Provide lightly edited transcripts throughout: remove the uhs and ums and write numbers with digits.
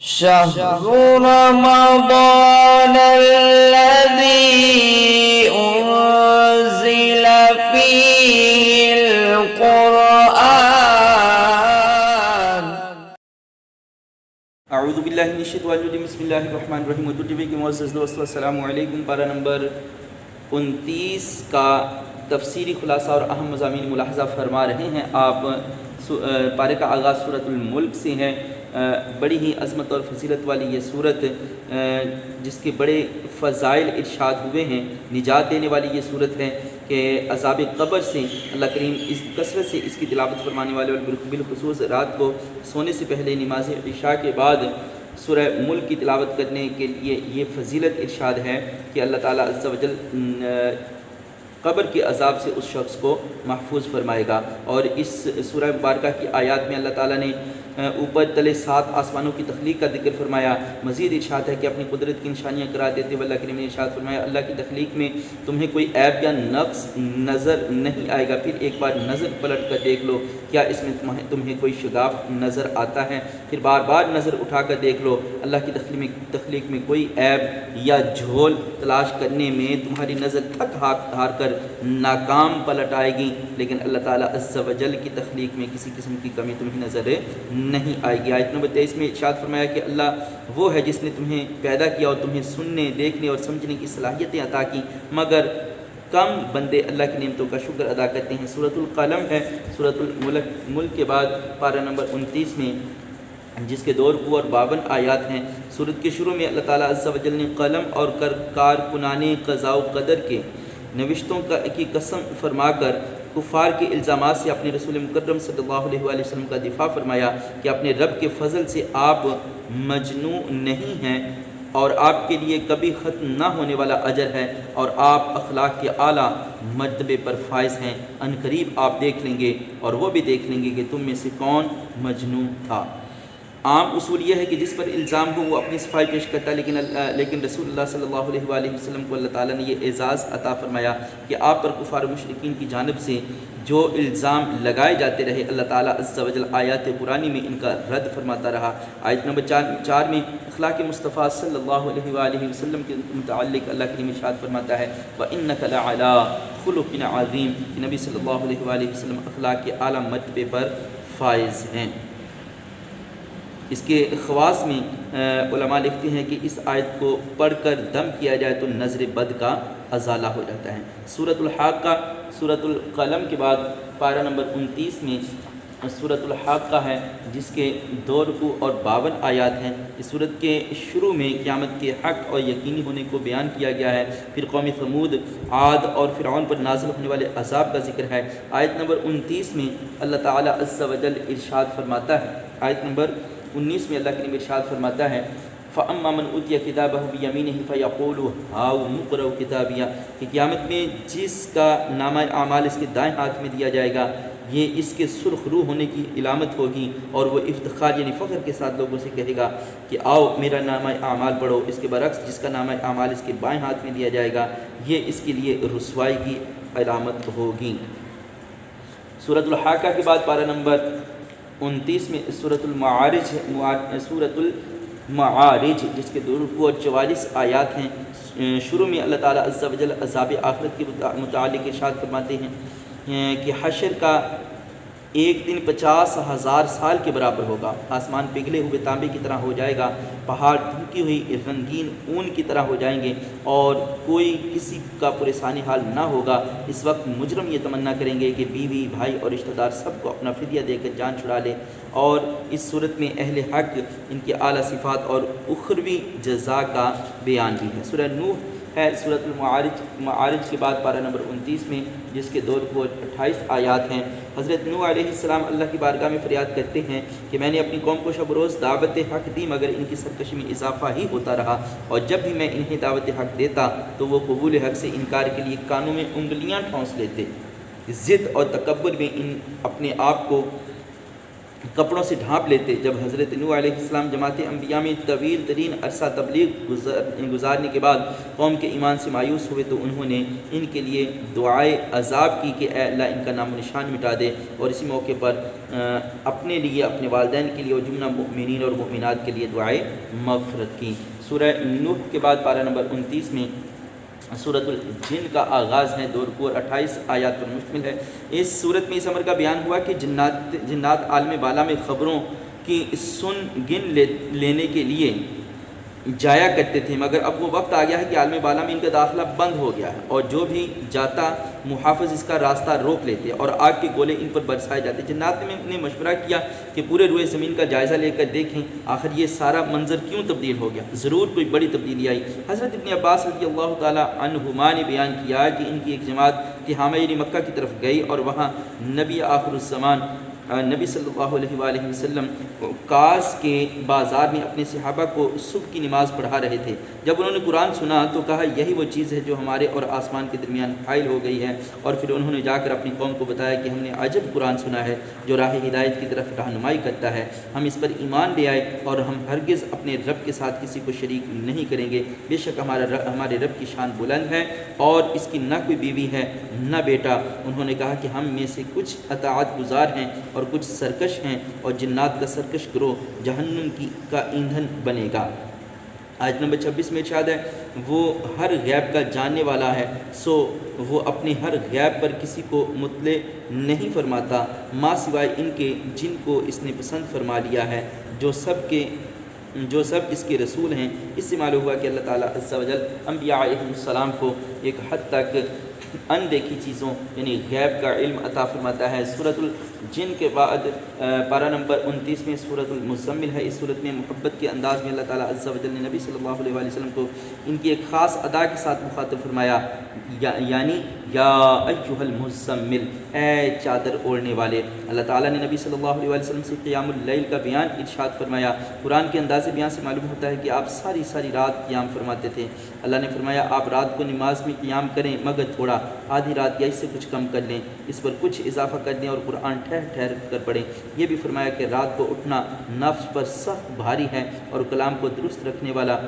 شهر رمضان الذي أنزل فيه القرآن اعوذ باللہ من الشیطان الرجیم بسم اللہ الرحمن الرحیم اردو ٹی وی کے معزز دوستو السلام علیکم۔ پارہ نمبر 29 کا تفسیری خلاصہ اور اہم مضامین ملاحظہ فرما رہے ہیں آپ۔ پارے کا آغاز سورۃ الملک سے ہے۔ بڑی ہی عظمت اور فضیلت والی یہ سورت جس کے بڑے فضائل ارشاد ہوئے ہیں، نجات دینے والی یہ سورت ہے کہ عذاب قبر سے اللہ کریم اس کثرت سے اس کی تلاوت فرمانے والے اور بالخصوص رات کو سونے سے پہلے نماز عشاء کے بعد سورہ ملک کی تلاوت کرنے کے لیے یہ فضیلت ارشاد ہے کہ اللہ تعالیٰ عز و جل قبر کے عذاب سے اس شخص کو محفوظ فرمائے گا۔ اور اس سورہ مبارکہ کی آیات میں اللہ تعالیٰ نے اوپر تلے 7 آسمانوں کی تخلیق کا ذکر فرمایا۔ مزید ارشاد ہے کہ اپنی قدرت کی نشانیاں قرار دیتے ہوئے اللہ کریم نے ارشاد فرمایا اللہ کی تخلیق میں تمہیں کوئی عیب یا نقص نظر نہیں آئے گا، پھر ایک بار نظر پلٹ کر دیکھ لو کیا اس میں تمہیں کوئی شگاف نظر آتا ہے، پھر بار بار نظر اٹھا کر دیکھ لو اللہ کی تخلیق میں کوئی عیب یا جھول تلاش کرنے میں تمہاری نظر تھک ہار کر ناکام پلٹ آئے گی، لیکن اللہ تعالیٰ عز و جل کی تخلیق میں کسی قسم کی کمی تمہیں نظر نہیں آئے گی۔ آیت نمبر 23 میں ارشاد فرمایا کہ اللہ وہ ہے جس نے تمہیں پیدا کیا اور تمہیں سننے، دیکھنے اور سمجھنے کی صلاحیتیں عطا کی، مگر کم بندے اللہ کی نعمتوں کا شکر ادا کرتے ہیں۔ سورۃ القلم ہے، سورۃ الملک کے بعد پارہ نمبر 29 میں جس کے 2 رکوع اور 52 آیات ہیں۔ سورت کے شروع میں اللہ تعالیٰ عز و جل نے قلم اور کارکنان قضاء و قدر کے نوشتوں کی قسم فرما کر کفار کے الزامات سے اپنے رسول مکرم صلی اللہ علیہ وآلہ وسلم کا دفاع فرمایا کہ اپنے رب کے فضل سے آپ مجنون نہیں ہیں اور آپ کے لیے کبھی ختم نہ ہونے والا اجر ہے اور آپ اخلاق کے اعلیٰ مرتبے پر فائز ہیں، عنقریب آپ دیکھ لیں گے اور وہ بھی دیکھ لیں گے کہ تم میں سے کون مجنون تھا۔ عام اصول یہ ہے کہ جس پر الزام ہو وہ اپنی صفائی پیش کرتا ہے، لیکن رسول اللہ صلی اللہ علیہ وآلہ وسلم کو اللہ تعالیٰ نے یہ اعزاز عطا فرمایا کہ آپ پر کفار و مشرکین کی جانب سے جو الزام لگائے جاتے رہے اللہ تعالیٰ عز و جل آیات قرآنی میں ان کا رد فرماتا رہا۔ آیت نمبر 4 میں اخلاق مصطفیٰ صلی اللہ علیہ وآلہ وسلم کے متعلق اللہ کریم ارشاد فرماتا ہے وَإِنَّكَ لَعَلَىٰ خُلُقٍ عَظِيمٍ کہ نبی صلی اللہ علیہ وآلہ وسلم اخلاق کے اعلیٰ مرتبے پر فائز ہیں۔ اس کے خواص میں علماء لکھتے ہیں کہ اس آیت کو پڑھ کر دم کیا جائے تو نظر بد کا ازالہ ہو جاتا ہے۔ سورۃ الحاقہ سورۃ القلم کے بعد پارہ نمبر 29 میں سورۃ الحاقہ ہے جس کے 2 رکوع اور 52 آیات ہیں۔ اس سورت کے شروع میں قیامت کے حق اور یقینی ہونے کو بیان کیا گیا ہے، پھر قوم ثمود، عاد اور فرعون پر نازل ہونے والے عذاب کا ذکر ہے۔ آیت نمبر 29 میں اللہ تعالیٰ عز و جل ارشاد فرماتا ہے، آیت نمبر 19 میں اللہ کے نبی ارشاد فرماتا ہے فَأَمَّا مَنْ أُوتِيَ كِتَابَهُ بِيَمِينِهِ فَيَقُولُ هَاؤُمُ اقْرَءُوا كِتَابِيَهْ کہ قیامت میں جس کا نامہ اعمال اس کے دائیں ہاتھ میں دیا جائے گا یہ اس کے سرخ روح ہونے کی علامت ہوگی اور وہ افتخار یعنی فخر کے ساتھ لوگوں سے کہے گا کہ آؤ میرا نامہ اعمال پڑھو۔ اس کے برعکس جس کا نامہ اعمال اس کے بائیں ہاتھ میں دیا جائے گا یہ اس کے لیے رسوائی کی علامت ہوگی۔ سورۃ الحاقہ کے بعد پارہ نمبر 29 میں سورۃ المعارج جس کے 2 رکوع اور 44 آیات ہیں۔ شروع میں اللہ تعالیٰ عز و جل عذاب آخرت کے متعلق ارشاد فرماتے ہیں کہ حشر کا ایک دن 50,000 سال کے برابر ہوگا، آسمان پگھلے ہوئے تانبے کی طرح ہو جائے گا، پہاڑ دھنکی ہوئی رنگین اون کی طرح ہو جائیں گے اور کوئی کسی کا پریشانی حال نہ ہوگا۔ اس وقت مجرم یہ تمنا کریں گے کہ بیوی، بھائی اور رشتہ دار سب کو اپنا فدیہ دے کر جان چھڑا لے۔ اور اس صورت میں اہل حق ان کی اعلیٰ صفات اور اخروی جزا کا بیان بھی ہے۔ سورہ نوح ہے، سورۃ المعارج کے بعد پارہ نمبر 29 میں جس کے 2 رکوع اور 28 آیات ہیں۔ حضرت نوح علیہ السلام اللہ کی بارگاہ میں فریاد کرتے ہیں کہ میں نے اپنی قوم کو شب و روز دعوت حق دی مگر ان کی سرکشی میں اضافہ ہی ہوتا رہا، اور جب بھی میں انہیں دعوت حق دیتا تو وہ قبول حق سے انکار کے لیے کانوں میں انگلیاں ٹھونس لیتے۔ ضد اور تکبر میں اپنے آپ کو کپڑوں سے ڈھانپ لیتے۔ جب حضرت نوح علیہ السلام جماعت انبیاء میں طویل ترین عرصہ تبلیغ گزارنے کے بعد قوم کے ایمان سے مایوس ہوئے تو انہوں نے ان کے لیے دعائے عذاب کی کہ اے اللہ ان کا نام و نشان مٹا دے، اور اسی موقع پر اپنے لیے، اپنے والدین کے لیے اور جملہ مؤمنین اور مؤمنات کے لیے دعائے مغفرت کی۔ سورہ نوح کے بعد پارہ نمبر 29 میں سورۃ الجن کا آغاز ہے، 2 رکوع اور 28 آیات پر مشتمل ہے۔ اس صورت میں اس امر کا بیان ہوا کہ جنات عالم بالا میں خبروں کی سن گن لینے کے لیے جایا کرتے تھے، مگر اب وہ وقت آ گیا ہے کہ عالم بالا میں ان کا داخلہ بند ہو گیا ہے، اور جو بھی جاتا محافظ اس کا راستہ روک لیتے اور آگ کے گولے ان پر برسائے جاتے۔ جنات نے مشورہ کیا کہ پورے روئے زمین کا جائزہ لے کر دیکھیں آخر یہ سارا منظر کیوں تبدیل ہو گیا، ضرور کوئی بڑی تبدیلی آئی۔ حضرت ابن عباس رضی اللہ تعالیٰ عنہما نے بیان کیا کہ ان کی ایک جماعت تہامہ یعنی مکہ کی طرف گئی، اور وہاں نبی آخر الزمان نبی صلی اللہ علیہ وآلہ وسلم کاس کے بازار میں اپنے صحابہ کو صبح کی نماز پڑھا رہے تھے۔ جب انہوں نے قرآن سنا تو کہا یہی وہ چیز ہے جو ہمارے اور آسمان کے درمیان حائل ہو گئی ہے، اور پھر انہوں نے جا کر اپنی قوم کو بتایا کہ ہم نے عجب قرآن سنا ہے جو راہ ہدایت کی طرف رہنمائی کرتا ہے، ہم اس پر ایمان لے آئے اور ہم ہرگز اپنے رب کے ساتھ کسی کو شریک نہیں کریں گے، بے شک ہمارے رب کی شان بلند ہے اور اس کی نہ کوئی بیوی ہے نہ بیٹا۔ انہوں نے کہا کہ ہم میں سے کچھ اطاعت گزار ہیں اور کچھ سرکش ہیں، اور جنات کا سرکش گروہ جہنم کا ایندھن بنے گا۔ آیت نمبر 26 میں ارشاد ہے وہ ہر غیب کا جاننے والا ہے، سو وہ اپنے ہر غیب پر کسی کو مطلع نہیں فرماتا ماں سوائے ان کے جن کو اس نے پسند فرما لیا ہے، جو سب اس کے رسول ہیں۔ اس سے معلوم ہوا کہ اللہ تعالیٰ عز و جل انبیاء علیہ السلام کو ایک حد تک اندیکھی چیزوں یعنی غیب کا علم عطا فرماتا ہے۔ سورۃ الجن کے بعد پارہ نمبر 29 میں سورۃ المزمل ہے۔ اس صورت میں محبت کے انداز میں اللہ تعالیٰ عز و جل نے نبی صلی اللہ علیہ وآلہ وسلم کو ان کی ایک خاص ادا کے ساتھ مخاطب فرمایا، یعنی یا ایھا المزمل، اے چادر اوڑھنے والے۔ اللہ تعالیٰ نے نبی صلی اللہ علیہ وآلہ وسلم سے قیام اللیل کا بیان ارشاد فرمایا۔ قرآن کے انداز بیان سے معلوم ہوتا ہے کہ آپ ساری رات قیام فرماتے تھے۔ اللہ نے فرمایا آپ رات کو نماز میں قیام کریں مگر تھوڑا، آدھی رات یا اس سے کچھ کم کر لیں، اس پر کچھ اضافہ کر دیں اور قرآن ٹھہر کر پڑھیں۔ یہ بھی فرمایا کہ رات کو اٹھنا نفس پر سخت بھاری ہے، اور کلام کو درست رکھنے والا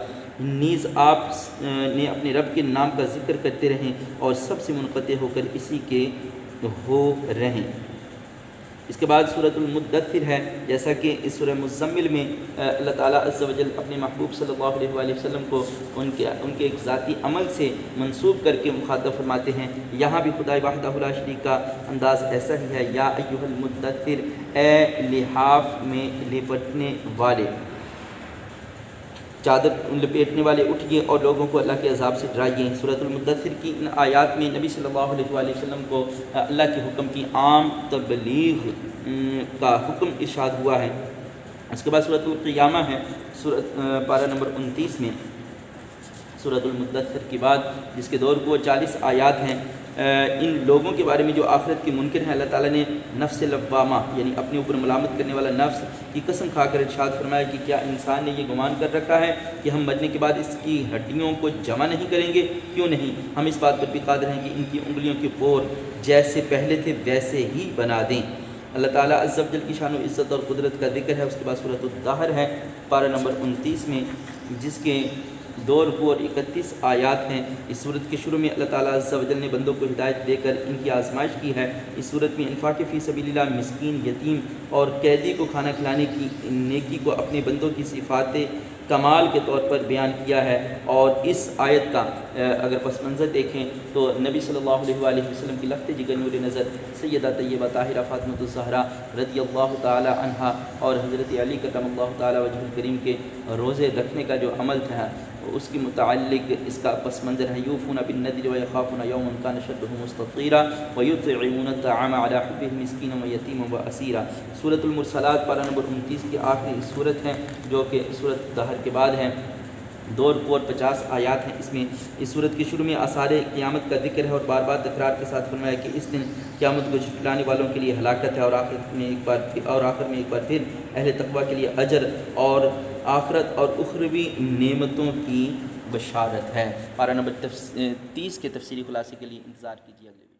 نیز آپ نے اپنے رب کے نام کا ذکر کرتے رہیں اور سب سے منقطع ہو کر اسی کے ہو رہیں۔ اس کے بعد سورۃ المدثر ہے، جیسا کہ اس سورہ مزمل میں اللہ تعالیٰ عز و جل اپنے محبوب صلی اللہ علیہ وآلہ وسلم کو ان کے ایک ذاتی عمل سے منسوب کر کے مخاطب فرماتے ہیں۔ یہاں بھی خدا وحدہ لا شریک کا انداز ایسا ہی ہے، یا ایھا المدثر، اے لحاف میں لپٹنے والے، چادر لپیٹنے والے، اٹھیے اور لوگوں کو اللہ کے عذاب سے ڈرائیے۔ سورۃ المدثر کی ان آیات میں نبی صلی اللہ علیہ وآلہ وسلم کو اللہ کے حکم کی عام تبلیغ کا حکم ارشاد ہوا ہے۔ اس کے بعد سورۃ القیامہ ہے، پارہ نمبر 29 میں سورۃ المدثر کے بعد، جس کے دور کو 40 آیات ہیں۔ ان لوگوں کے بارے میں جو آخرت کے منکر ہیں، اللہ تعالیٰ نے نفس لوامہ یعنی اپنے اوپر ملامت کرنے والا نفس کی قسم کھا کر ارشاد فرمایا کہ کیا انسان نے یہ گمان کر رکھا ہے کہ ہم مرنے کے بعد اس کی ہڈیوں کو جمع نہیں کریں گے؟ کیوں نہیں، ہم اس بات پر بھی قادر ہیں کہ ان کی انگلیوں کے پور جیسے پہلے تھے ویسے ہی بنا دیں۔ اللہ تعالیٰ عز و جل کی شان و عزت اور قدرت کا ذکر ہے۔ اس کے بعد سورۃ الدہر ہے، پارہ نمبر 29 میں، جس کے 2 رکوع اور 31 آیات ہیں۔ اس صورت کے شروع میں اللہ تعالیٰ عز و جل نے بندوں کو ہدایت دے کر ان کی آزمائش کی ہے۔ اس صورت میں انفاق فی سبیل اللہ، مسکین، یتیم اور قیدی کو کھانا کھلانے کی نیکی کو اپنے بندوں کی صفات کمال کے طور پر بیان کیا ہے، اور اس آیت کا اگر پس منظر دیکھیں تو نبی صلی اللہ علیہ وآلہ وسلم کی لفت جگر نور نظر سیدہ طیبہ طاہرہ فاطمۃ الزہرا رضی اللہ تعالی عنہا اور حضرت علی کرم اللہ تعالی وجہ الکریم کے روزے رکھنے کا جو عمل تھا اس کے متعلق اس کا پس منظر ہے۔ یوفون بالنذر ویخافون یوما کان شرہ مستطیرا ویطعمون الطعام علی حبہ مسکینا ویتیما واسیرا۔ سورۃ المرسلات پارہ نمبر 29 کی آخری صورت ہے، جو کہ سورۃ دہر کے بعد ہے۔ 2 رکوع اور 50 آیات ہیں اس میں۔ اس صورت کے شروع میں آثار قیامت کا ذکر ہے اور بار بار تکرار کے ساتھ فرمایا کہ اس دن قیامت کو جھٹلانے والوں کے لیے ہلاکت ہے، اور آخر میں ایک بار پھر اہل تقویٰ کے لیے اجر اور آخرت اور اخروی نعمتوں کی بشارت ہے۔ پارہ نمبر 30 کے تفصیلی خلاصے کے لیے انتظار کیجیے اگلے